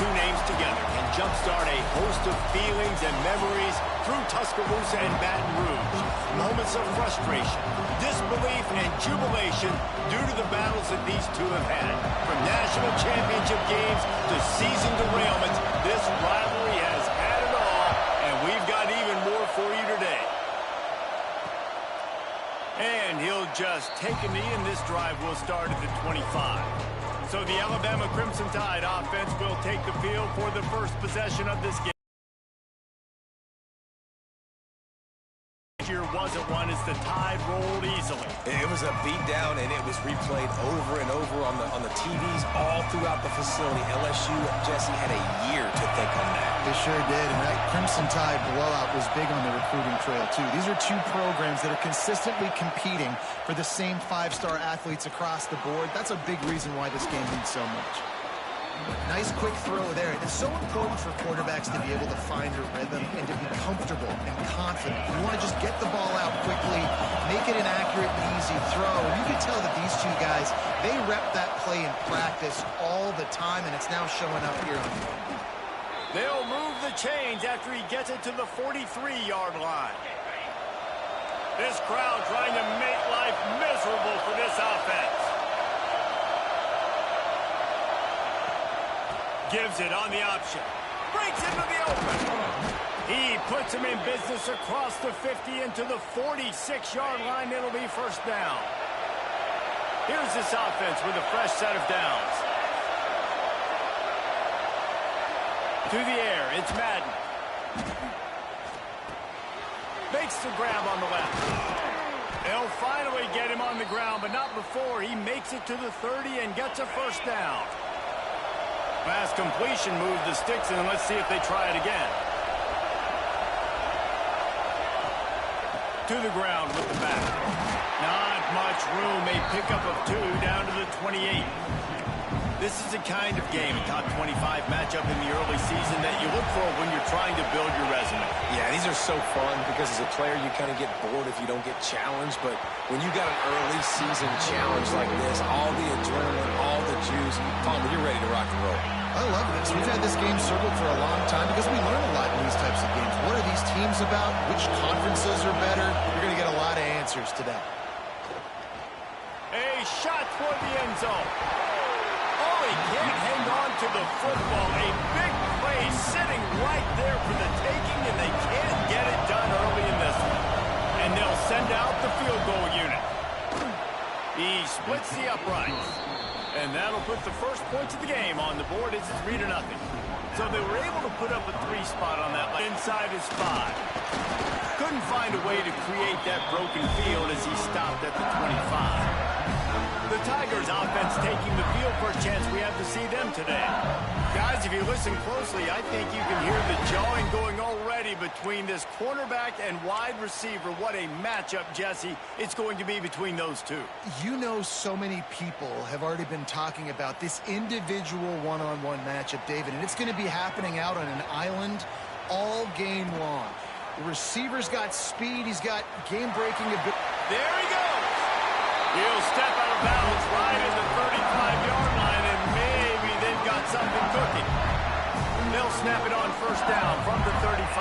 two names together can jumpstart a host of feelings and memories through Tuscaloosa and Baton Rouge. Moments of frustration, disbelief, and jubilation due to the battles that these two have had. From national championship games to season derailments, this rivalry has had it all, and we've got even more for you today. And he'll just take a knee, and this drive will start at the 25. So the Alabama Crimson Tide offense will take the field for the first possession of this game. Here wasn't one as the Tide rolled easily. It was a beatdown, and it was replayed over and over on the TVs all throughout the facility. LSU, Jesse, had a year to think on that. They sure did, and that Crimson Tide blowout was big on the recruiting trail, too. These are two programs that are consistently competing for the same five-star athletes across the board. That's a big reason why this game means so much. Nice quick throw there. It's so important for quarterbacks to be able to find a rhythm and to be comfortable and confident. You want to just get the ball out quickly, make it an accurate and easy throw. And you can tell that these two guys, they rep that play in practice all the time, and it's now showing up here on the field. They'll move the chains after he gets it to the 43-yard line. This crowd trying to make life miserable for this offense. Gives it on the option. Breaks into the open. He puts him in business across the 50 into the 46-yard line. It'll be first down. Here's this offense with a fresh set of downs. To the air, it's Madden. Makes the grab on the left. They'll finally get him on the ground, but not before he makes it to the 30 and gets a first down. Pass completion, move the sticks, and let's see if they try it again. To the ground with the back. Not much room. A pickup of two down to the 28. This is the kind of game, a top 25 matchup in the early season that you look for when you're trying to build your resume. Yeah, these are so fun because as a player you kind of get bored if you don't get challenged, but when you got an early season challenge like this, all the adrenaline, all the juice, Palmer, you're ready to rock and roll. I love this. We've had this game circled for a long time because we learn a lot in these types of games. What are these teams about? Which conferences are better? You're going to get a lot of answers today. A shot toward the end zone. Oh, he can't hang on to the football. A big play sitting right there for the taking, and they can't get it done early in this one. And they'll send out the field goal unit. He splits the uprights. And that'll put the first points of the game on the board. It's 3-0. So they were able to put up a 3 spot on that line. Inside his 5. Couldn't find a way to create that broken field as he stopped at the 25. The Tigers offense taking the field for a chance. We have to see them today. Guys, if you listen closely, I think you can hear the jawing going already between this cornerback and wide receiver. What a matchup, Jesse, it's going to be between those two. You know, so many people have already been talking about this individual one-on-one matchup, David, and it's going to be happening out on an island all game long. The receiver's got speed. He's got game-breaking ability. There he goes. He'll step out of bounds right at the 35-yard line, and maybe they've got something cooking. They'll snap it on first down from the 35.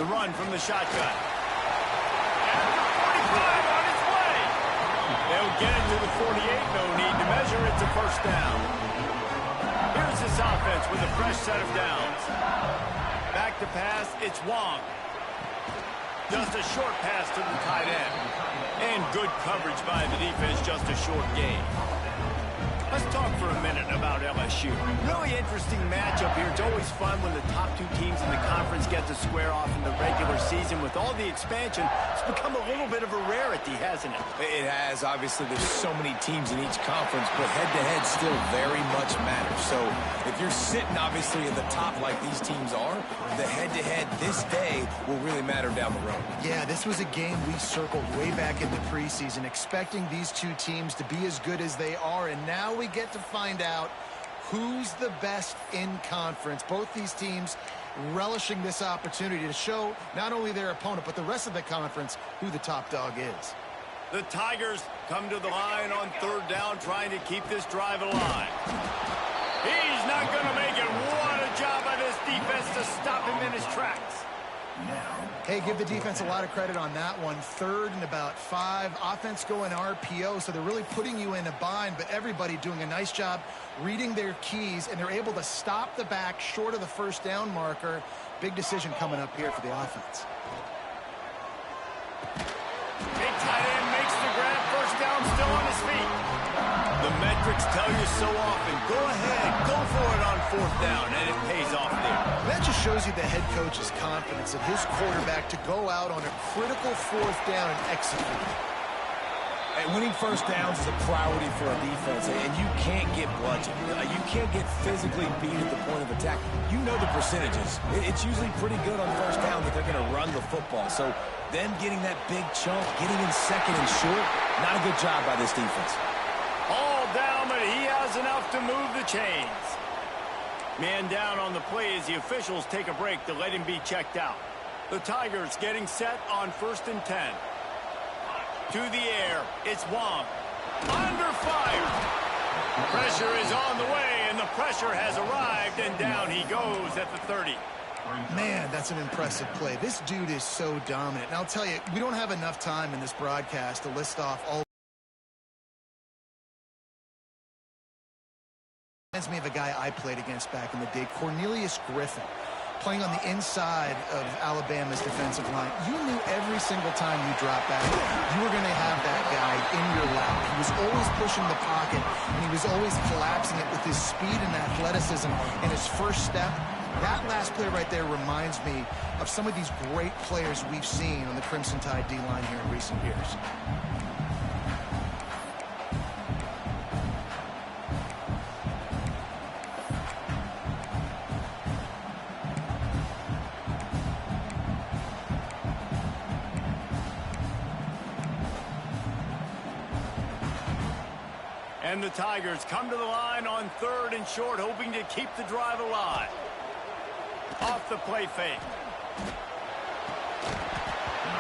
The run from the shotgun. After 45 on its way. They'll get it to the 48. No need to measure. It's a first down. Here's this offense with a fresh set of downs. Back to pass, it's Wong. Just a short pass to the tight end. And good coverage by the defense, just a short gain. Let's talk for a minute about LSU. Really interesting matchup here. It's always fun when the top two teams in the conference get to square off in the regular season. With all the expansion, it's become a little bit of a rarity, hasn't it? It has. Obviously, there's so many teams in each conference, but head-to-head still very much matters. So if you're sitting, obviously, at the top like these teams are, the head-to-head this day will really matter down the road. Yeah, this was a game we circled way back in the preseason, expecting these two teams to be as good as they are, and now we get to find out who's the best in conference. Both these teams relishing this opportunity to show not only their opponent, but the rest of the conference who the top dog is. The Tigers come to the line on third down, trying to keep this drive alive. He's not going to make it. What a job by this defense to stop him in his tracks. Hey, give the defense a lot of credit on that one. 3rd and about 5. Offense going RPO, so they're really putting you in a bind, but everybody doing a nice job reading their keys, and they're able to stop the back short of the first down marker. Big decision coming up here for the offense. Big tight end makes the grab. First down, still on his feet. The metrics tell you so often. Go ahead, go for it on 4th down, and it pays off there. That just shows you the head coach's confidence in his quarterback to go out on a critical 4th down and execute. Hey, winning first downs is a priority for a defense, and you can't get bludgeoned. You can't get physically beat at the point of attack. You know the percentages. It's usually pretty good on first down that they're going to run the football. So them getting that big chunk, getting in 2nd and short, not a good job by this defense. All down, but he has enough to move the chains. Man down on the play as the officials take a break to let him be checked out. The Tigers getting set on 1st and 10. To the air, it's Wong. Under fire. Pressure is on the way, and the pressure has arrived, and down he goes at the 30. Man, that's an impressive play. This dude is so dominant. And I'll tell you, we don't have enough time in this broadcast to list off all. Reminds me of a guy I played against back in the day, Cornelius Griffin, playing on the inside of Alabama's defensive line. You knew every single time you dropped back, you were going to have that guy in your lap. He was always pushing the pocket, and he was always collapsing it with his speed and athleticism and his first step. That last play right there reminds me of some of these great players we've seen on the Crimson Tide D-line here in recent years. And the Tigers come to the line on 3rd and short, hoping to keep the drive alive. Off the play fake.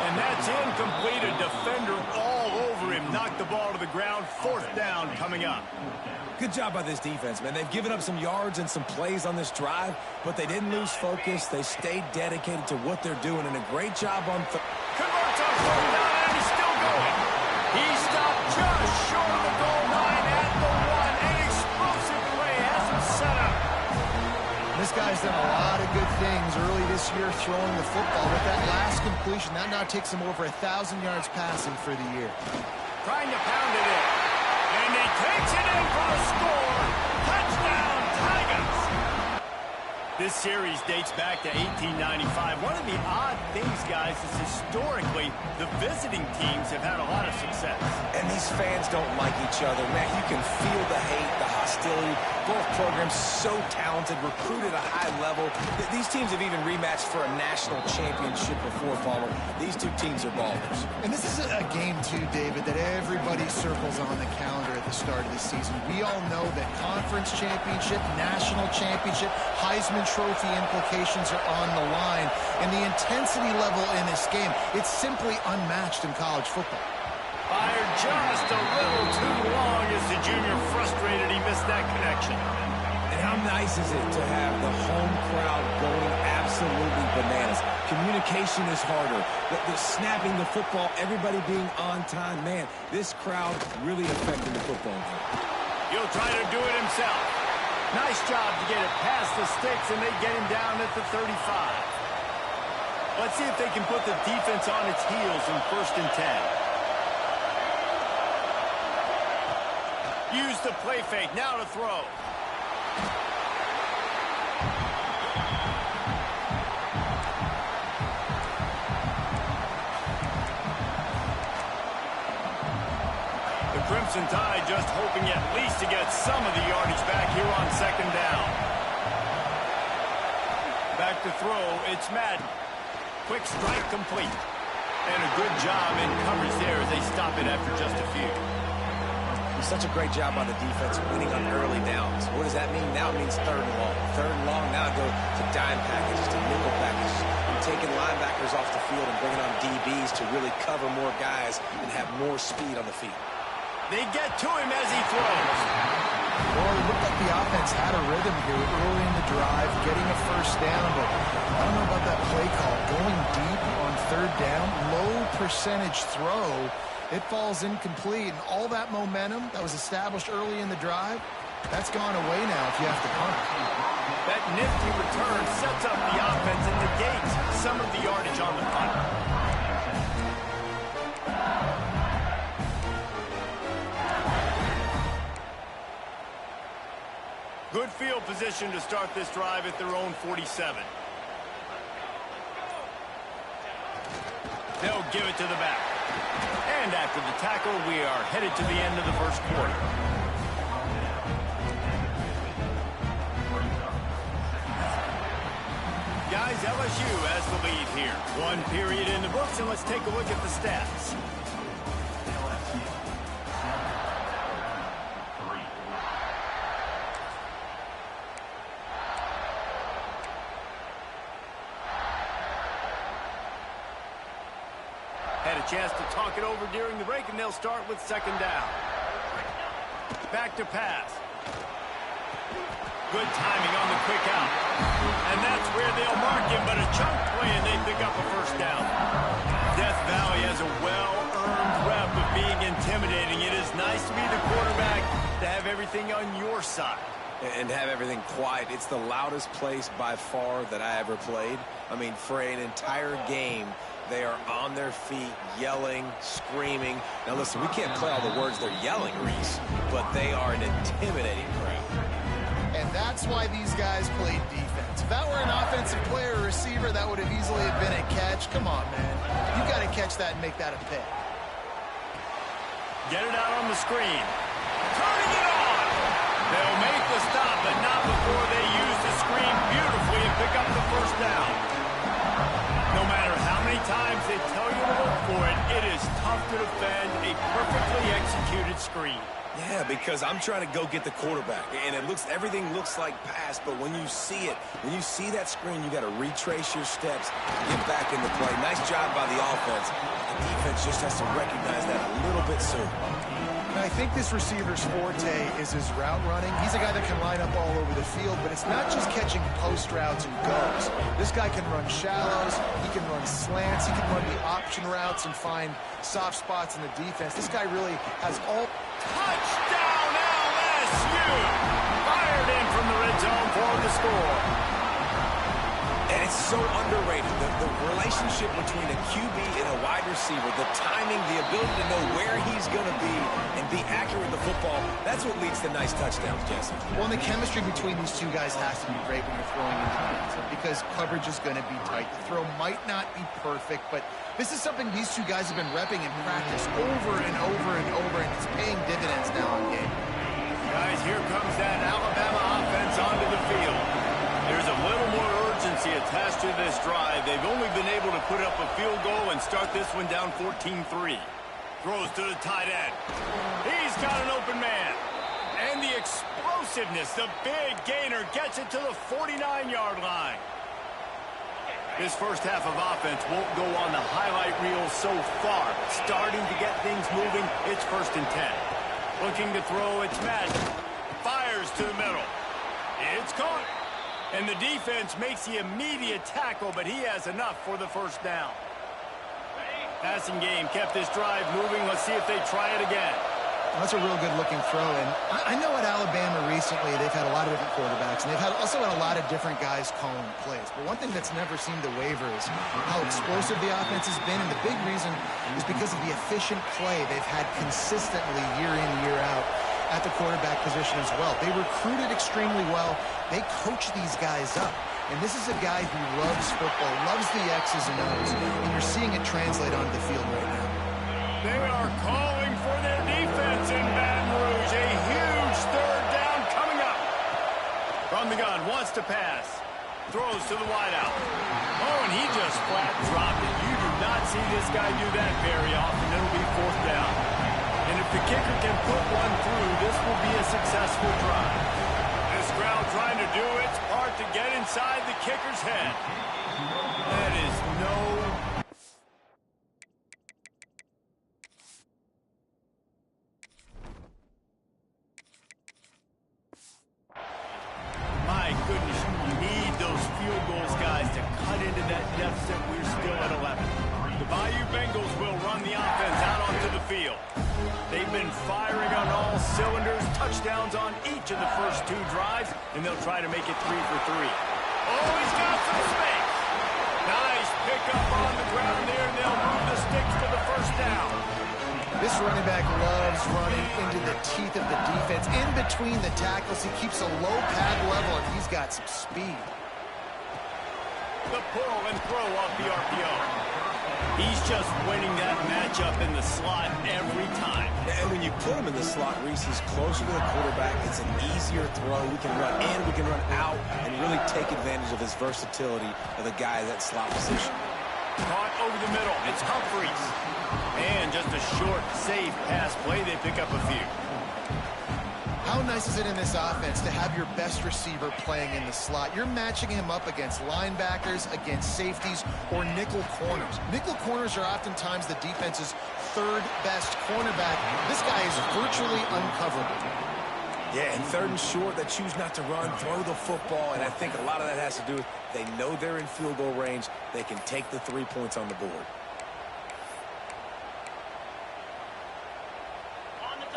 And that's incomplete. A defender all over him. Knocked the ball to the ground. 4th down coming up. Good job by this defense, man. They've given up some yards and some plays on this drive, but they didn't lose focus. They stayed dedicated to what they're doing, and a great job on converts on 4th down, and he's still going. He stopped just short of the goal line at the 1. An explosive play has him set up. This guy's done a lot of good things early this year throwing the football. With that last completion, that now takes him over 1,000 yards passing for the year. Trying to pound it in. And he takes it in for a score. Touchdown, Tigers. This series dates back to 1895. One of the odd things, guys, is historically the visiting teams have had a lot of success. And these fans don't like each other. Man, you can feel the hate, the hostility. Both programs so talented, recruited at a high level. These teams have even rematched for a national championship before, Palmer. These two teams are ballers. And this is a game, too, David, that everybody circles on the calendar at the start of the season. We all know that conference championship, national championship, Heisman Trophy implications are on the line. And the intensity level in this game, it's simply unmatched in college football. Fired just a little too long as the junior frustrated he missed that connection. And how nice is it to have the home crowd going absolutely bananas? Communication is harder. The snapping the football, everybody being on time. Man, this crowd really affecting the football game. He'll try to do it himself. Nice job to get it past the sticks, and they get him down at the 35. Let's see if they can put the defense on its heels in 1st and 10. Use the play fake. Now to throw. The Crimson Tide just hoping at least to get some of the yardage back here on 2nd down. Back to throw. It's Madden. Quick strike complete. And a good job in coverage there as they stop it after just a few. Such a great job on the defense winning on early downs. What does that mean? Now it means 3rd and long. 3rd and long, now go to dime packages, to nickel packages. taking linebackers off the field and bringing on DBs to really cover more guys and have more speed on the field. They get to him as he throws. Well, it looked like the offense had a rhythm here early in the drive, getting a first down, but I don't know about that play call. Going deep on third down, low percentage throw, it falls incomplete, and all that momentum that was established early in the drive, that's gone away now if you have to punt. That nifty return sets up the offense and negates some of the yardage on the punt. Good field position to start this drive at their own 47. They'll give it to the back. And after the tackle, we are headed to the end of the first quarter. Guys, LSU has the lead here. One period in the books, and let's take a look at the stats. Had a chance to talk it over during the break, and they'll start with second down. Back to pass. Good timing on the quick out. And that's where they'll mark him, but a chunk play, and they pick up a first down. Death Valley has a well-earned rep of being intimidating. It is nice to be the quarterback, to have everything on your side. And have everything quiet. It's the loudest place by far that I ever played. I mean, for an entire game, they are on their feet, yelling, screaming. Now, listen, we can't play all the words they're yelling, Reese, but they are an intimidating crowd. And that's why these guys played defense. If that were an offensive player or receiver, that would have easily been a catch. Come on, man. You got to catch that and make that a pick. Get it out on the screen. Turning it on. They'll make the stop, but not before they use the screen beautifully and pick up the first down. No matter how many times they tell you to look for it, it is tough to defend a perfectly executed screen. Yeah, because I'm trying to go get the quarterback, and everything looks like pass, but when you see it, when you see that screen, you got to retrace your steps, get back in the play. Nice job by the offense. The defense just has to recognize that a little bit soon. And I think this receiver's forte is his route running. He's a guy that can line up all over the field, but it's not just catching post routes and goes. This guy can run shallows, he can run slants, he can run the option routes and find soft spots in the defense. This guy really has all... Touchdown LSU! Fired in from the red zone for the score. And it's so underrated. The relationship between a QB and a wide receiver, the timing, the ability to know where he's going to be and be accurate with the football, that's what leads to nice touchdowns, Jesse. Well, and the chemistry between these two guys has to be great when you're throwing into defense because coverage is going to be tight. The throw might not be perfect, but this is something these two guys have been repping in practice over and over and over, and it's paying dividends now in game. Guys, here comes that Alabama offense onto the field. There's a little more urgency attached to this drive. They've only been able to put up a field goal and start this one down 14-3. Throws to the tight end. He's got an open man. And the explosiveness, the big gainer, gets it to the 49-yard line. This first half of offense won't go on the highlight reel so far. Starting to get things moving, it's 1st and 10. Looking to throw, it's Madden. Fires to the middle. It's caught. And the defense makes the immediate tackle, but he has enough for the first down. Passing game kept this drive moving. Let's see if they try it again. Well, that's a real good-looking throw. And I know at Alabama recently they've had a lot of different quarterbacks, and they've also had a lot of different guys calling plays. But one thing that's never seemed to waver is how explosive the offense has been. And the big reason is because of the efficient play they've had consistently year in, year out at the quarterback position as well. They recruited extremely well. They coach these guys up. And this is a guy who loves football, loves the X's and O's, and you're seeing it translate onto the field right now. They are calling for their defense in Baton Rouge. A huge third down coming up. From the gun, wants to pass. Throws to the wideout. Oh, and he just flat dropped it. You do not see this guy do that very often. It'll be 4th down. And if the kicker can put one through, this will be a successful drive. This ground trying to do its part to get inside the kicker's head. That is no... My goodness, you need those field goals, guys, to cut into that deficit. We're still at 11. The Bayou Bengals will run the offense out onto the field. They've been firing on all cylinders, touchdowns on each of the first 2 drives, and they'll try to make it 3 for 3. Oh, he's got some space. Nice pickup on the ground there, and they'll move the sticks for the first down. This running back loves running into the teeth of the defense. In between the tackles, he keeps a low pad level, and he's got some speed. The pull and throw off the RPO. He's just winning that matchup in the slot every time. And when you put him in the slot, Reese, he's closer to the quarterback. It's an easier throw. We can run in, we can run out, and really take advantage of his versatility of the guy in that slot position. Caught over the middle. It's Humphries. And just a short, safe pass play. They pick up a few. How nice is it in this offense to have your best receiver playing in the slot? You're matching him up against linebackers, against safeties, or nickel corners. Nickel corners are oftentimes the defense's 3rd best cornerback. This guy is virtually uncoverable. Yeah, and 3rd and short, they choose not to run, throw the football, and I think a lot of that has to do with they know they're in field goal range. They can take the 3 points on the board.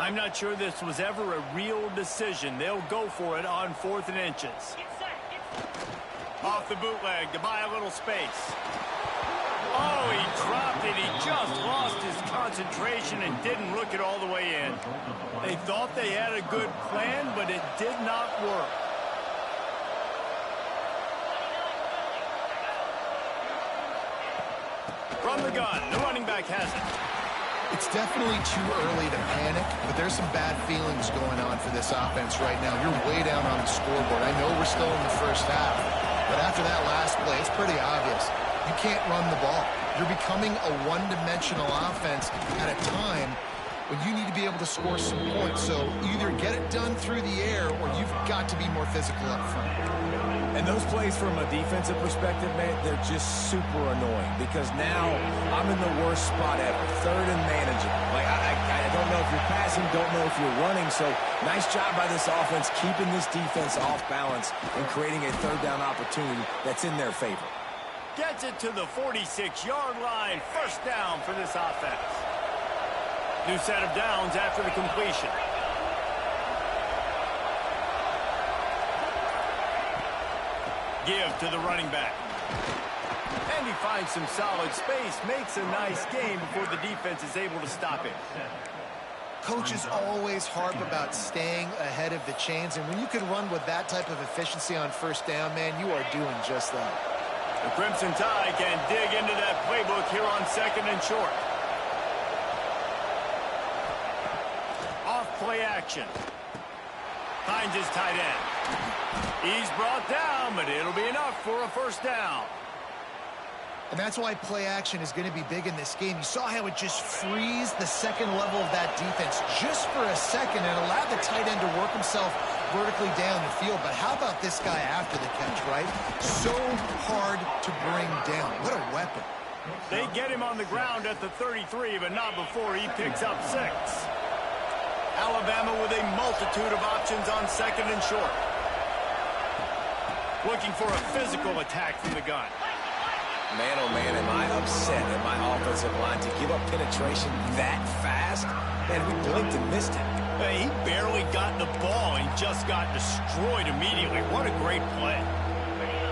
I'm not sure this was ever a real decision. They'll go for it on 4th and inches. Off the bootleg to buy a little space. Oh, he dropped it. He just lost his concentration and didn't look it all the way in. They thought they had a good plan, but it did not work. From the gun, the running back has it. It's definitely too early to panic, but there's some bad feelings going on for this offense right now. You're way down on the scoreboard. I know we're still in the first half, but after that last play, it's pretty obvious. You can't run the ball. You're becoming a one-dimensional offense at a time when you need to be able to score some points. So either get it done through the air or you've got to be more physical up front. And those plays from a defensive perspective, man, they're just super annoying because now I'm in the worst spot ever, 3rd and manageable. Like, I don't know if you're passing, don't know if you're running. So nice job by this offense keeping this defense off balance and creating a 3rd down opportunity that's in their favor. Gets it to the 46-yard line. First down for this offense. New set of downs after the completion. Give to the running back. And he finds some solid space, makes a nice game before the defense is able to stop it. Coaches always harp about staying ahead of the chains, and when you can run with that type of efficiency on 1st down, man, you are doing just that. The Crimson Tide can dig into that playbook here on 2nd and short. Off play action. Finds his tight end. He's brought down, but it'll be enough for a first down. And that's why play action is going to be big in this game. You saw how it just frees the second level of that defense just for a second and allowed the tight end to work himself vertically down the field. But how about this guy after the catch, right? So hard to bring down. What a weapon. They get him on the ground at the 33, but not before he picks up 6. Alabama with a multitude of options on 2nd and short. Looking for a physical attack from the gun. Man, oh man, am I upset at my offensive line to give up penetration that fast? Man, we blinked and missed it. Hey, he barely got the ball and just got destroyed immediately. What a great play.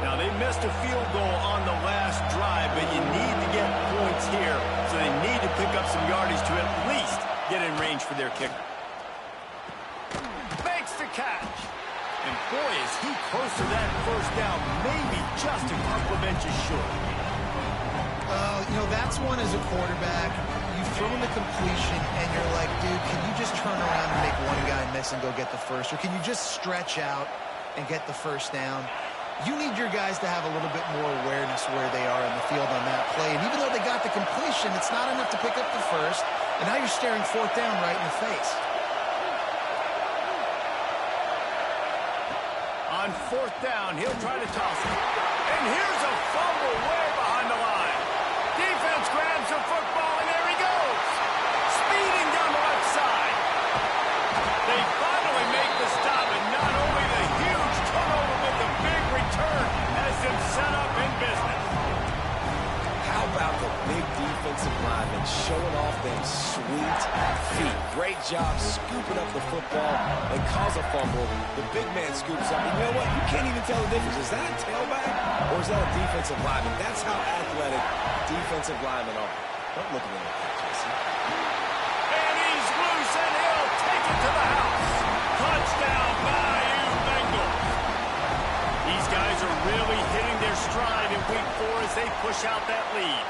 Now, they missed a field goal on the last drive, but you need to get points here, so they need to pick up some yardage to at least get in range for their kicker. Makes the catch. And boy, is he close to that first down, maybe just a couple of inches short. You know, that's one as a quarterback. You've thrown the completion, and you're like, dude, can you just turn around and make one guy miss and go get the first? Or can you just stretch out and get the first down? You need your guys to have a little bit more awareness where they are in the field on that play. And even though they got the completion, it's not enough to pick up the first. And now you're staring 4th down right in the face. On fourth down, he'll try to toss it. And here's a fumble way behind the line. Defense grabs the football, and there he goes. Speeding down the left side. They finally make the stop, and not only the huge turnover, but the big return has them set up in business. How about the big defensive lineman showing off them sweet feet? Great job scooping up the football and cause a fumble. The big man scoops up, and you know what? You can't even tell the difference. Is that a tailback or is that a defensive lineman? That's how athletic defensive linemen are. Don't look at him like that, Jesse. And he's loose, and he'll take it to the house. Touchdown, Bayou Bengals. These guys are really hitting their stride in week 4 as they push out that lead.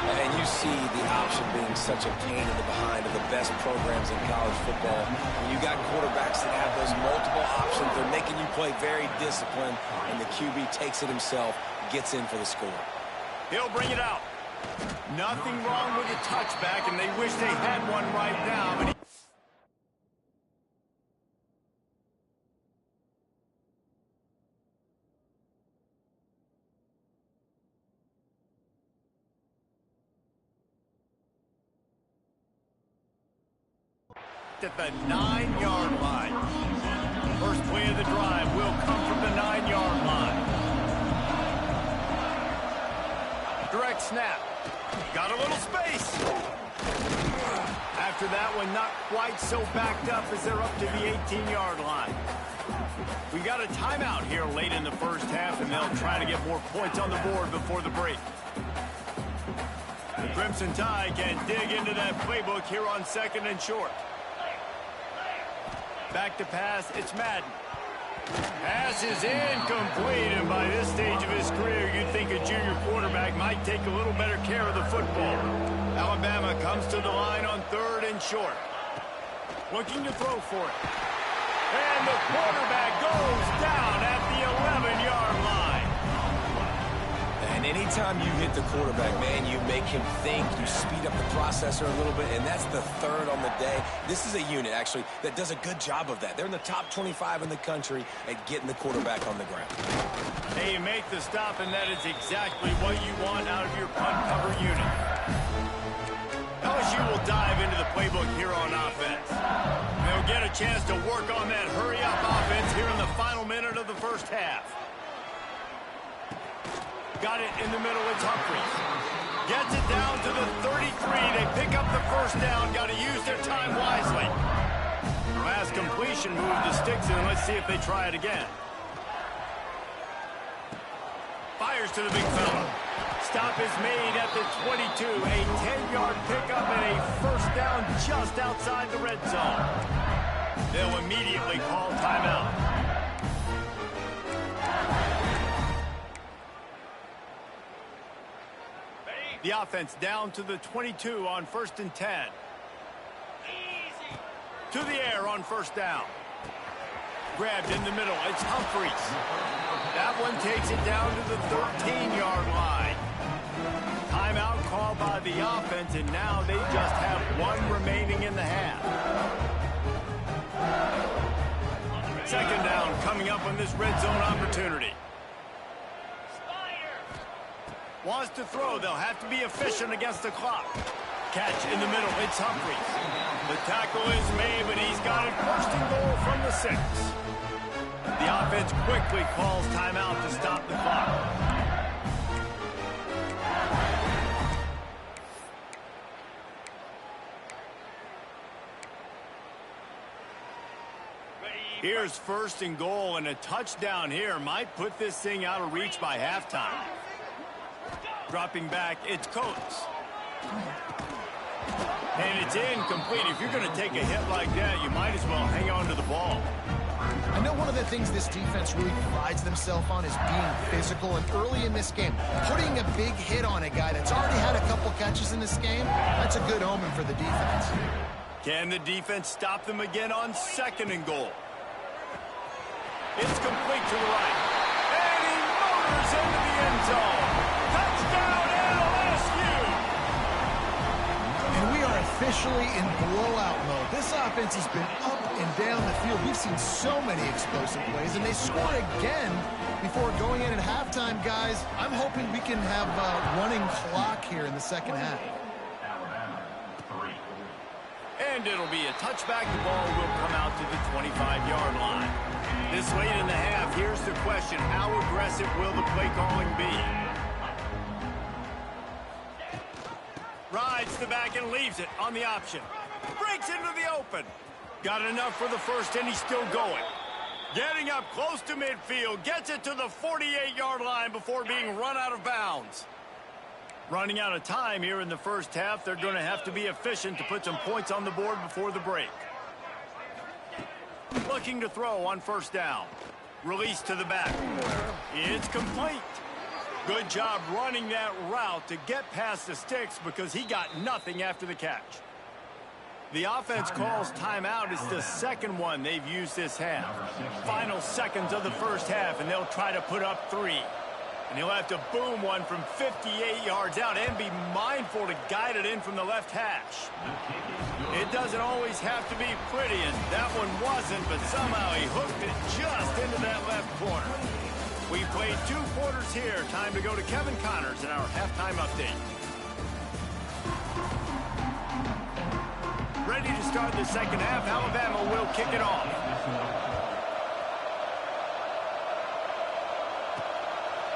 And you see the option being such a pain in the behind of the best programs in college football. When you got quarterbacks that have those multiple options, they're making you play very disciplined, and the QB takes it himself, gets in for the score. He'll bring it out. Nothing wrong with a touchback, and they wish they had one right now. But at the 9-yard line. First play of the drive will come from the 9-yard line. Direct snap. Got a little space. After that one, not quite so backed up as they're up to the 18-yard line. We got a timeout here late in the first half, and they'll try to get more points on the board before the break. The Crimson Tide can dig into that playbook here on 2nd and short. Back to pass, it's Madden. Pass is incomplete, and by this stage of his career, you'd think a junior quarterback might take a little better care of the football. Alabama comes to the line on 3rd and short. Looking to throw for it. And the quarterback goes down at the 11-yard line. And anytime you hit the quarterback, man, you make him think, you speed up the processor a little bit, and that's the 3rd on the day. This is a unit, actually, that does a good job of that. They're in the top 25 in the country at getting the quarterback on the ground. They make the stop, and that is exactly what you want out of your punt cover unit. LSU will dive into the playbook here on offense. They'll get a chance to work on that hurry-up offense here in the final minute of the first half. Got it in the middle, it's Humphries. Gets it down to the 33. They pick up the first down. Got to use their time wisely. Last completion moved the sticks in. Let's see if they try it again. Fires to the big fella. Stop is made at the 22. A 10-yard pickup and a first down just outside the red zone. They'll immediately call timeout. The offense down to the 22 on 1st and 10. Easy. To the air on first down. Grabbed in the middle. It's Humphries. That one takes it down to the 13-yard line. Timeout called by the offense, and now they just have one remaining in the half. 2nd down coming up on this red zone opportunity. Wants to throw. They'll have to be efficient against the clock. Catch in the middle. It's Humphries. The tackle is made, but he's got it 1st and goal from the 6. The offense quickly calls timeout to stop the clock. Here's 1st and goal, and a touchdown here might put this thing out of reach by halftime. Dropping back, it's Coates. And it's incomplete. If you're going to take a hit like that, you might as well hang on to the ball. I know one of the things this defense really prides themselves on is being physical, and early in this game, putting a big hit on a guy that's already had a couple catches in this game, that's a good omen for the defense. Can the defense stop them again on 2nd and goal? It's complete to the right. And he motors into the end zone. Touchdown, LSU! And we are officially in blowout mode. This offense has been up and down the field. We've seen so many explosive plays, and they scored again before going in at halftime, guys. I'm hoping we can have a running clock here in the second half. And it'll be a touchback. The ball will come out to the 25-yard line. This late in the half, here's the question. How aggressive will the play calling be? Rides the back and leaves it on the option. Breaks into the open. Got enough for the first, and he's still going. Getting up close to midfield. Gets it to the 48-yard line before being run out of bounds. Running out of time here in the first half. They're going to have to be efficient to put some points on the board before the break. Looking to throw on first down. Release to the back. It's complete. Good job running that route to get past the sticks because he got nothing after the catch. The offense calls timeout. It's the second one they've used this half. Final seconds of the first half, and they'll try to put up 3. And he'll have to boom one from 58 yards out and be mindful to guide it in from the left hash. It doesn't always have to be pretty, and that one wasn't, but somehow he hooked it just into that left corner. We played 2 quarters here. Time to go to Kevin Connors in our halftime update. Ready to start the second half. Alabama will kick it off.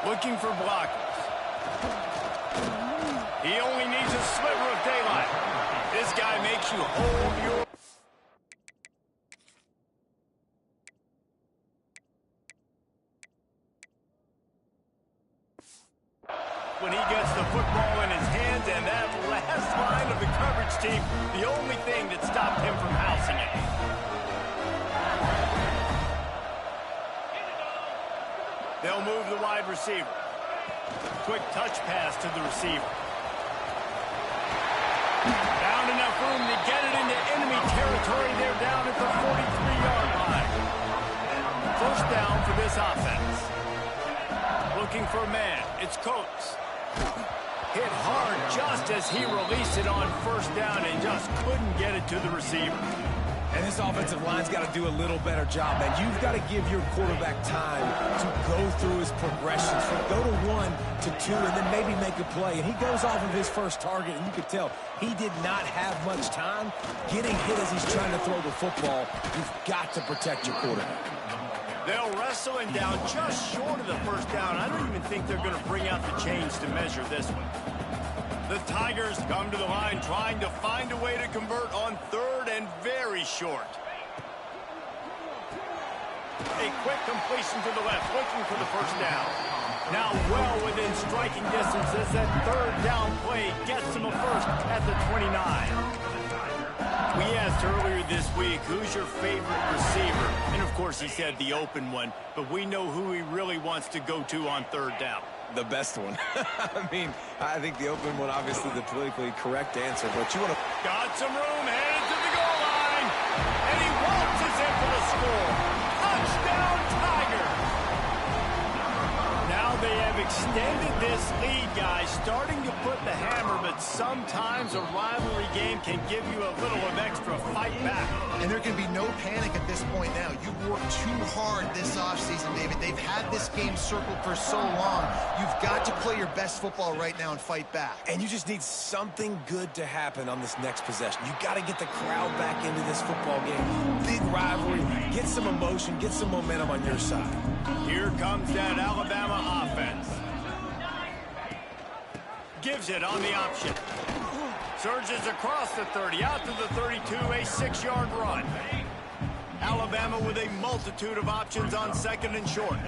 Looking for blockers. He only needs a sliver of daylight. This guy makes you hold your... when he gets the football in his hands, and that last line of the coverage team, the only thing that stopped him from housing it. They'll move the wide receiver. Quick touch pass to the receiver. Found enough room to get it into enemy territory. They're down at the 43-yard line. First down for this offense. Looking for a man. It's Coates. Hit hard just as he released it on first down and just couldn't get it to the receiver. And this offensive line's got to do a little better job, man. You've got to give your quarterback time to go through his progressions, from go to 1 to 2, and then maybe make a play. And he goes off of his first target, and you could tell he did not have much time getting hit as he's trying to throw the football. You've got to protect your quarterback. They'll wrestle him down just short of the first down. I don't even think they're going to bring out the chains to measure this one. The Tigers come to the line trying to find a way to convert on third and very short. A quick completion to the left, looking for the first down. Now well within striking distance as that third down play gets him a first at the 29. We asked earlier this week, who's your favorite receiver? And, of course, he said the open one, but we know who he really wants to go to on third down. The best one. I mean, I think the open one, obviously the politically correct answer, but you want to... Got some room, headed to the goal line, and he waltzes in for the score. Touchdown, Tiger! Now they have extended this lead, guys, starting to put the hammer, but sometimes a rivalry game can give you a little of extra fight back. And there can be no panic at this point now. You've worked too hard this offseason, David. They've had this game circled for so long. You've got to play your best football right now and fight back. And you just need something good to happen on this next possession. You got to get the crowd back into this football game. Big rivalry. Get some emotion. Get some momentum on your side. Here comes that Alabama offense. Gives it on the option. Surges across the 30, out to the 32, a 6-yard run. Alabama with a multitude of options on second and short.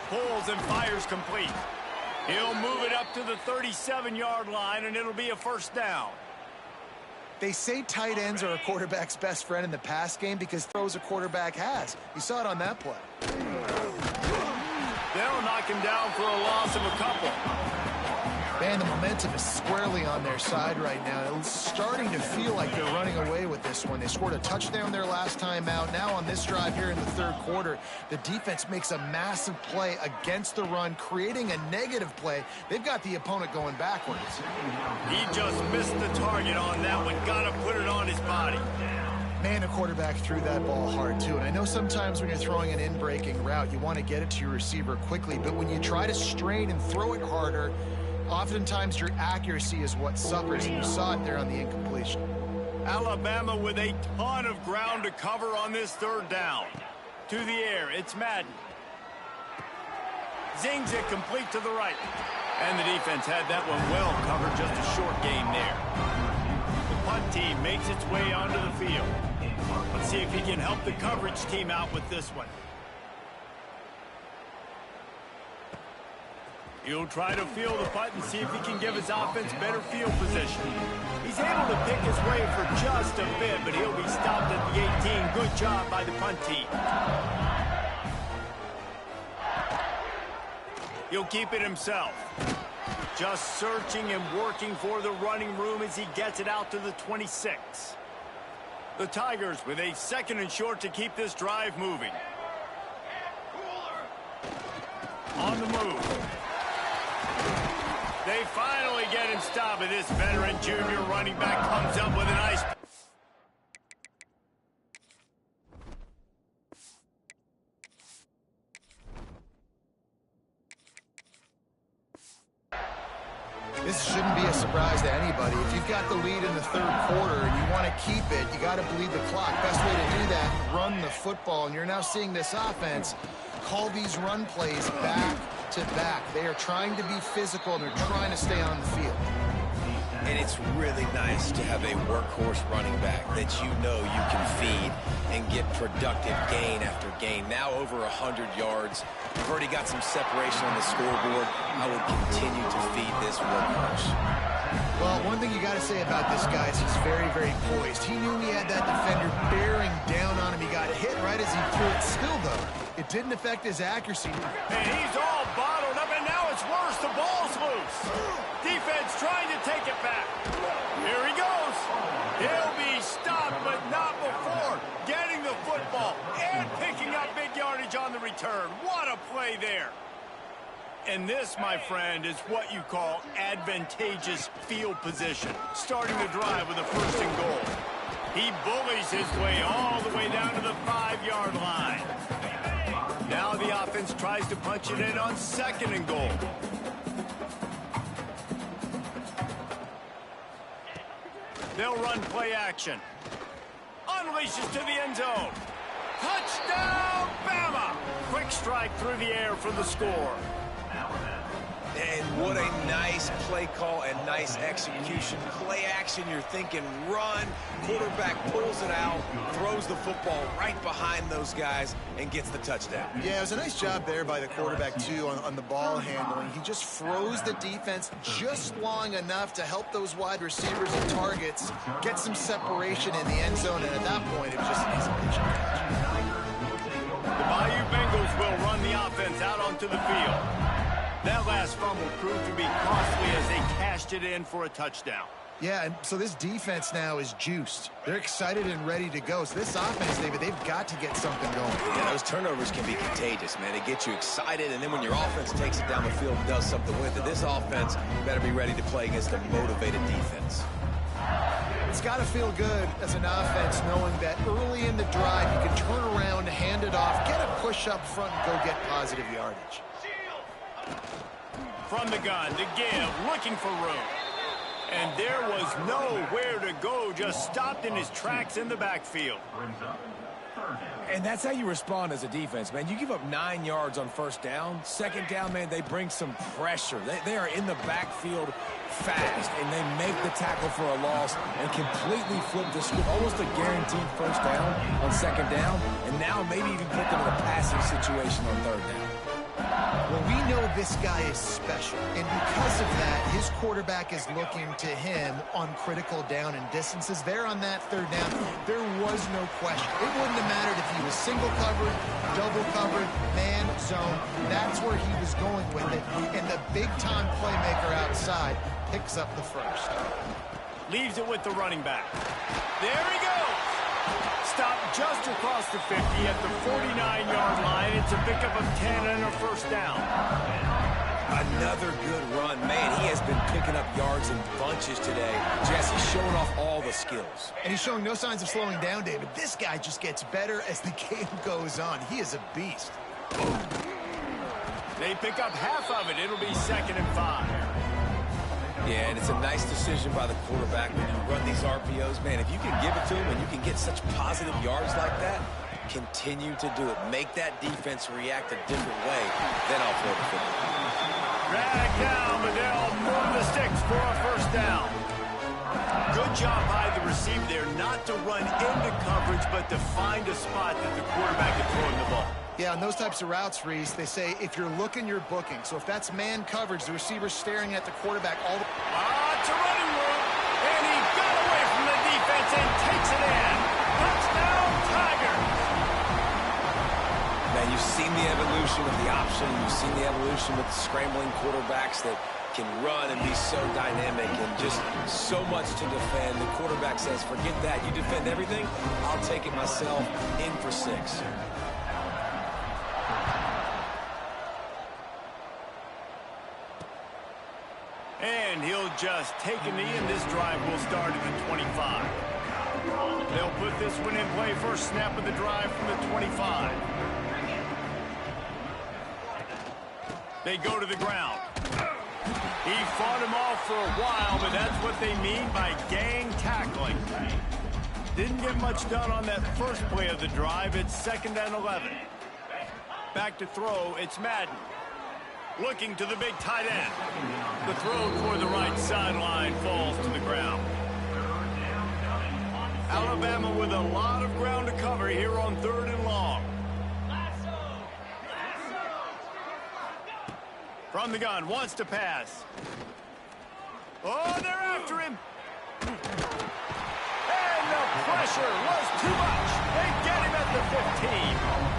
Pulls and fires complete. He'll move it up to the 37-yard line, and it'll be a first down. They say tight ends are a quarterback's best friend in the pass game because throws a quarterback has. You saw it on that play. They'll knock him down for a loss of a couple. And the momentum is squarely on their side right now. It's starting to feel like they're running away with this one. They scored a touchdown their last time out. Now on this drive here in the third quarter, the defense makes a massive play against the run, creating a negative play. They've got the opponent going backwards. He just missed the target on that one. Got to put it on his body. Man, the quarterback threw that ball hard, too. And I know sometimes when you're throwing an in-breaking route, you want to get it to your receiver quickly. But when you try to strain and throw it harder, oftentimes your accuracy is what suffers. And you saw it there on the incompletion. Alabama with a ton of ground to cover on this third down. To the air, it's Madden. Zings it complete to the right. And the defense had that one well covered, just a short gain there. The punt team makes its way onto the field. Let's see if he can help the coverage team out with this one. He'll try to field the punt and see if he can give his offense better field position. He's able to pick his way for just a bit, but he'll be stopped at the 18. Good job by the punt team. He'll keep it himself. Just searching and working for the running room as he gets it out to the 26. The Tigers with a 2nd and short to keep this drive moving. On the move. They finally get him stopped, and this veteran junior running back comes up with a nice... This shouldn't be a surprise to anybody. If you've got the lead in the third quarter and you want to keep it, you got to bleed the clock. Best way to do that, run the football. And you're now seeing this offense call these run plays back to back. They are trying to be physical, and they're trying to stay on the field. And it's really nice to have a workhorse running back that you know you can feed and get productive gain after gain. Now over 100 yards. We've already got some separation on the scoreboard. I would continue to feed this workhorse. Well, one thing you got to say about this guy is he's very, very poised. He knew he had that defender bearing down on him. He got hit right as he threw it. Still, though, it didn't affect his accuracy. And he's all bottled up, and now it's worse. The ball's loose. Defense trying to take it back. Here he goes. He'll be stopped, but not before getting the football and picking up big yardage on the return. What a play there. And this, my friend, is what you call advantageous field position. Starting the drive with a 1st and goal. He bullies his way all the way down to the 5-yard line. Now the offense tries to punch it in on 2nd and goal. They'll run play action. Unleashes to the end zone. Touchdown, Bama! Quick strike through the air for the score. And what a nice play call and nice execution. Play action, you're thinking run. Quarterback pulls it out, throws the football right behind those guys, and gets the touchdown. Yeah, it was a nice job there by the quarterback, too, on the ball handling. He just froze the defense just long enough to help those wide receivers and targets get some separation in the end zone, and at that point, it was just an easy catch. The Bayou Bengals will run the offense out onto the field. That last fumble proved to be costly as they cashed it in for a touchdown. Yeah, and so this defense now is juiced. They're excited and ready to go. So this offense, David, they've got to get something going. Yeah, those turnovers can be contagious, man. They get you excited, and then when your offense takes it down the field and does something with it, this offense better be ready to play against a motivated defense. It's got to feel good as an offense knowing that early in the drive you can turn around, hand it off, get a push up front, and go get positive yardage. From the gun to give, looking for room. And there was nowhere to go, just stopped in his tracks in the backfield. And that's how you respond as a defense, man. You give up 9 yards on 1st down. 2nd down, man, they bring some pressure. They are in the backfield fast, and they make the tackle for a loss and completely flip the script. Almost a guaranteed 1st down on 2nd down, and now maybe even put them in a passing situation on 3rd down. Well, we know this guy is special, and because of that, his quarterback is looking to him on critical down and distances. There on that third down, there was no question. It wouldn't have mattered if he was single covered, double covered, man, zone. That's where he was going with it, and the big-time playmaker outside picks up the first. Leaves it with the running back. There he goes. Stopped just across the 50 at the 49-yard line. It's a pickup of 10 and a first down. Another good run. Man, he has been picking up yards in bunches today. Jesse showing off all the skills. And he's showing no signs of slowing down, David. This guy just gets better as the game goes on. He is a beast. They pick up half of it. It'll be 2nd and 5. Yeah, and it's a nice decision by the quarterback when you run these RPOs. Man, if you can give it to him and you can get such positive yards like that, continue to do it. Make that defense react a different way. Then I'll throw the football. Drag down, but they'll move the sticks for a first down. Good job by the receiver there not to run into coverage, but to find a spot that the quarterback is throwing the ball. Yeah, on those types of routes, Reese, they say if you're looking, you're booking. So if that's man coverage, the receiver's staring at the quarterback all the... It's a running room, and he got away from the defense and takes it in. Touchdown, Tigers! Man, you've seen the evolution of the option. You've seen the evolution with the scrambling quarterbacks that can run and be so dynamic and just so much to defend. The quarterback says, forget that. You defend everything, I'll take it myself. In for 6. And he'll just take a knee, and this drive will start at the 25. They'll put this one in play. First snap of the drive from the 25. They go to the ground. He fought him off for a while, but that's what they mean by gang tackling. Didn't get much done on that first play of the drive. It's 2nd and 11. Back to throw, it's Madden. Looking to the big tight end. The throw toward the right sideline falls to the ground. Alabama with a lot of ground to cover here on 3rd and long. From the gun, wants to pass. Oh, they're after him. And the pressure was too much. They get him at the 15.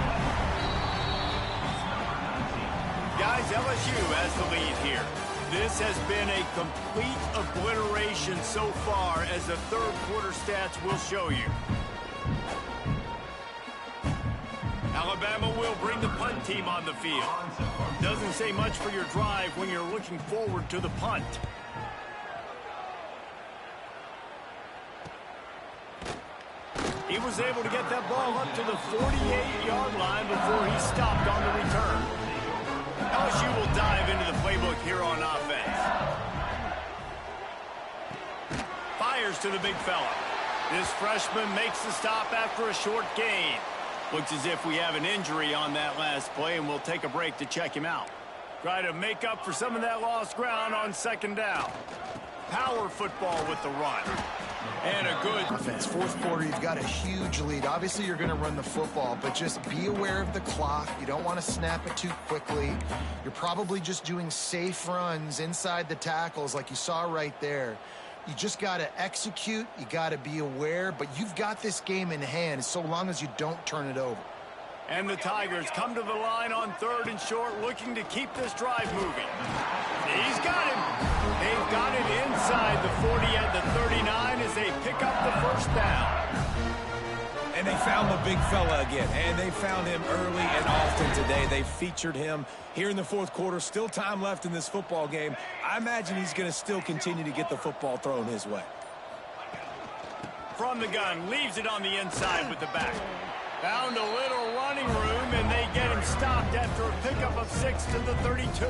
Guys, LSU has the lead here. This has been a complete obliteration so far, as the third quarter stats will show you. Alabama will bring the punt team on the field. Doesn't say much for your drive when you're looking forward to the punt. He was able to get that ball up to the 48-yard line before he stopped on the return. LSU will dive into the playbook here on offense. Fires to the big fella. This freshman makes the stop after a short gain. Looks as if we have an injury on that last play, and we'll take a break to check him out. Try to make up for some of that lost ground on 2nd down. Power football with the run. And a good offense. Fourth quarter, you've got a huge lead. Obviously, you're going to run the football, but just be aware of the clock. You don't want to snap it too quickly. You're probably just doing safe runs inside the tackles like you saw right there. You just got to execute. You got to be aware, but you've got this game in hand so long as you don't turn it over. And the Tigers come to the line on 3rd and short, looking to keep this drive moving. He's got him. They've got it inside the 40 at the 39 as they pick up the first down. And they found the big fella again, and they found him early and often today. They featured him here in the fourth quarter. Still time left in this football game. I imagine he's going to still continue to get the football thrown his way. From the gun, leaves it on the inside with the back. Found a little running room, and they get him stopped after a pickup of 6 to the 32.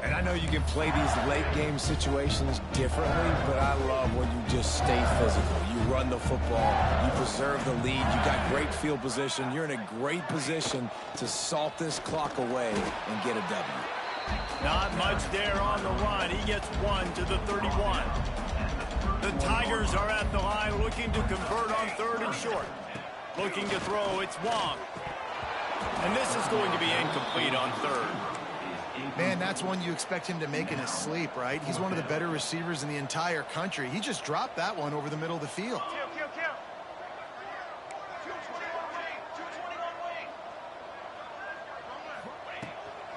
And I know you can play these late-game situations differently, but I love when you just stay physical. You run the football. You preserve the lead. You got great field position. You're in a great position to salt this clock away and get a W. Not much there on the run. He gets 1 to the 31. The Tigers are at the line looking to convert on 3rd and short. Looking to throw, it's Wong. And this is going to be incomplete on third. Man, that's one you expect him to make in his sleep, right? He's one of the better receivers in the entire country. He just dropped that one over the middle of the field.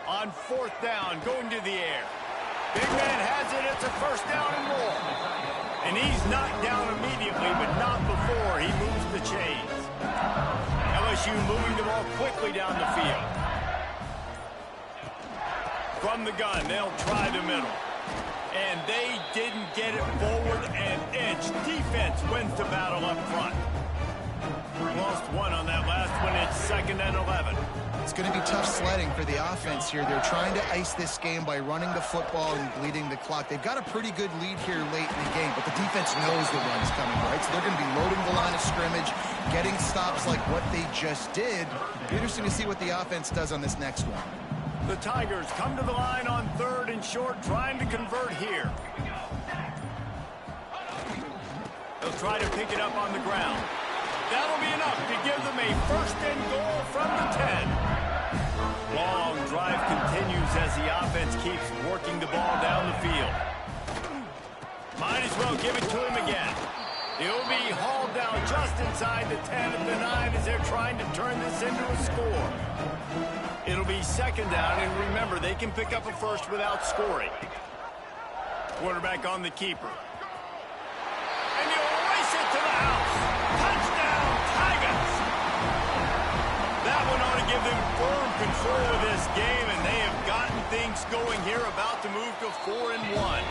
On fourth down, going to the air. Big man has it. It's a first down and more. And he's knocked down immediately, but not before he moves the chains. LSU moving the ball quickly down the field. From the gun, they'll try the middle. And they didn't get it forward an inch. Defense wins the battle up front. Lost one on that last one. It's 2nd and 11. It's going to be tough sledding for the offense here. They're trying to ice this game by running the football and bleeding the clock. They've got a pretty good lead here late in the game, but the defense knows the run's coming, right? So they're going to be loading the line of scrimmage, getting stops like what they just did. Interesting to see what the offense does on this next one. The Tigers come to the line on 3rd and short, trying to convert here. They'll try to pick it up on the ground. That'll be enough to give them a 1st and goal from the 10. Long drive continues as the offense keeps working the ball down the field. Might as well give it to him again. He'll be hauled down just inside the 10 at the 9 as they're trying to turn this into a score. It'll be 2nd down, and remember, they can pick up a first without scoring. Quarterback on the keeper. And he'll race it to the house. Touchdown, Tigers! That one ought to give them firm control of this game, and they have gotten things going here, about to move to 4-1.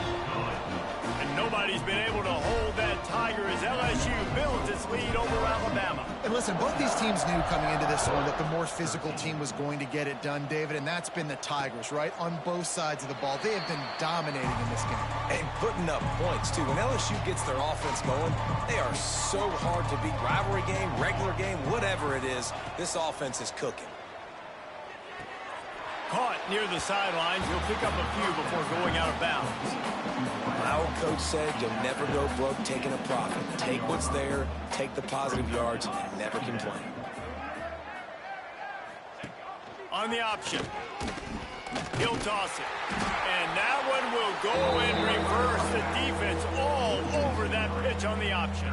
And nobody's been able to hold that Tiger as LSU builds its lead over Alabama. And listen, both these teams knew coming into this one that the more physical team was going to get it done, David, and that's been the Tigers, right? On both sides of the ball. They have been dominating in this game. And putting up points, too. When LSU gets their offense going, they are so hard to beat. Rivalry game, regular game, whatever it is, this offense is cooking. Caught near the sidelines. He'll pick up a few before going out of bounds. My old coach said you'll never go broke taking a profit. Take what's there, take the positive yards, and never complain. On the option. He'll toss it. And that one will go in reverse. The defense all over that pitch on the option.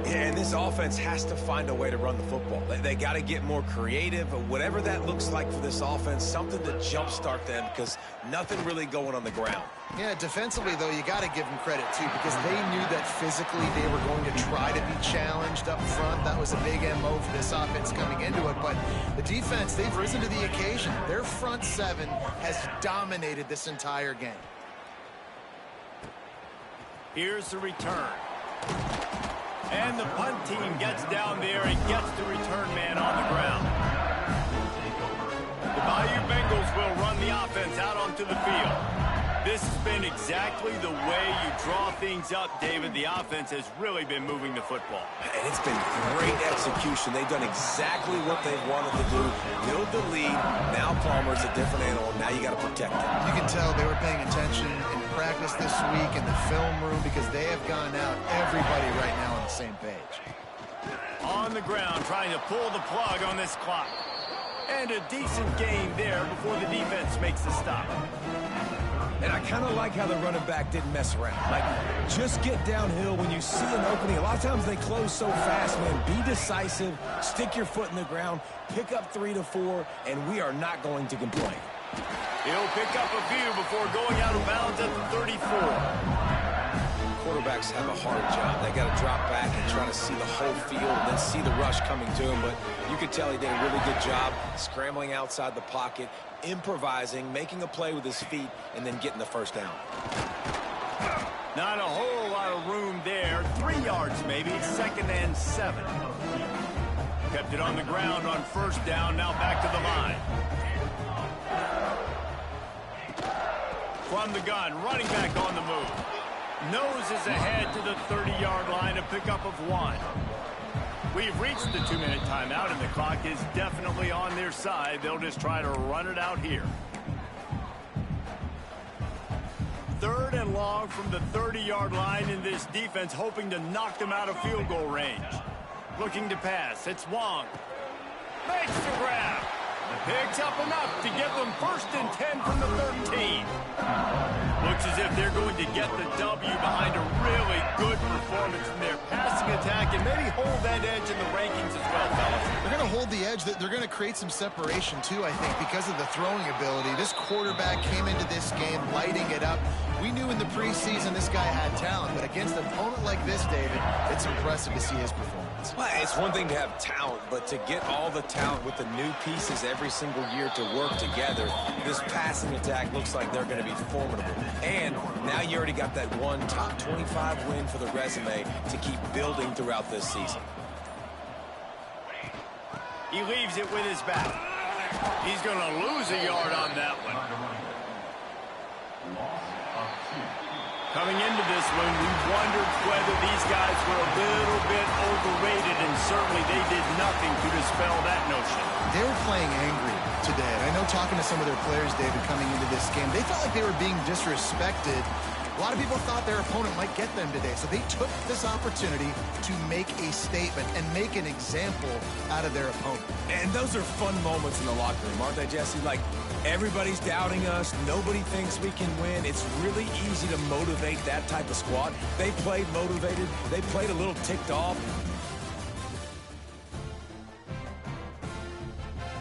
Yeah, and this offense has to find a way to run the football. They got to get more creative, whatever that looks like for this offense, something to jumpstart them, because nothing really going on the ground. Yeah, defensively, though, you got to give them credit, too, because they knew that physically they were going to try to be challenged up front. That was a big MO for this offense coming into it, but the defense, they've risen to the occasion. Their front seven has dominated this entire game. Here's the return. And the punt team gets down there and gets the return man on the ground. The Bayou Bengals will run the offense out onto the field. This has been exactly the way you draw things up, David. The offense has really been moving the football. And it's been great execution. They've done exactly what they've wanted to do. Build the lead. Now Palmer's a different animal. Now you got to protect him. You can tell they were paying attention in practice this week in the film room, because they have gone out, everybody right now on the same page. On the ground, trying to pull the plug on this clock. And a decent gain there before the defense makes the stop. And I kind of like how the running back didn't mess around. Like, just get downhill when you see an opening. A lot of times they close so fast, man. Be decisive, stick your foot in the ground, pick up 3 to 4, and we are not going to complain. He'll pick up a few before going out of bounds at the 34. Quarterbacks have a hard job. They got to drop back and try to see the whole field and then see the rush coming to him. But you could tell he did a really good job scrambling outside the pocket, improvising, making a play with his feet, and then getting the first down. Not a whole lot of room there. 3 yards maybe. 2nd and 7. Kept it on the ground on first down. Now back to the line. From the gun, running back on the move. Noses ahead to the 30-yard line, a pickup of 1. We've reached the 2-minute timeout, and the clock is definitely on their side. They'll just try to run it out here. 3rd and long from the 30-yard line, in this defense hoping to knock them out of field goal range. Looking to pass. It's Wong. Makes the grab. Picks up enough to get them 1st and 10 from the 13. Looks as if they're going to get the W behind a really good performance from their passing attack and maybe hold that edge in the rankings as well, fellas. They're going to hold the edge. They're going to create some separation, too, I think, because of the throwing ability. This quarterback came into this game lighting it up. We knew in the preseason this guy had talent, but against an opponent like this, David, it's impressive to see his performance. Well, it's one thing to have talent, but to get all the talent with the new pieces every single year to work together, this passing attack looks like they're going to be formidable. And now you already got that one top 25 win for the resume to keep building throughout this season. He leaves it with his back. He's going to lose a yard on that one. Coming into this one, we wondered whether these guys were a little bit overrated, and certainly they did nothing to dispel that notion. They were playing angry today. And I know talking to some of their players, David, coming into this game, they felt like they were being disrespected. A lot of people thought their opponent might get them today, so they took this opportunity to make a statement and make an example out of their opponent. And those are fun moments in the locker room, aren't they, Jesse? Like, everybody's doubting us. Nobody thinks we can win. It's really easy to motivate that type of squad. They played motivated. They played a little ticked off.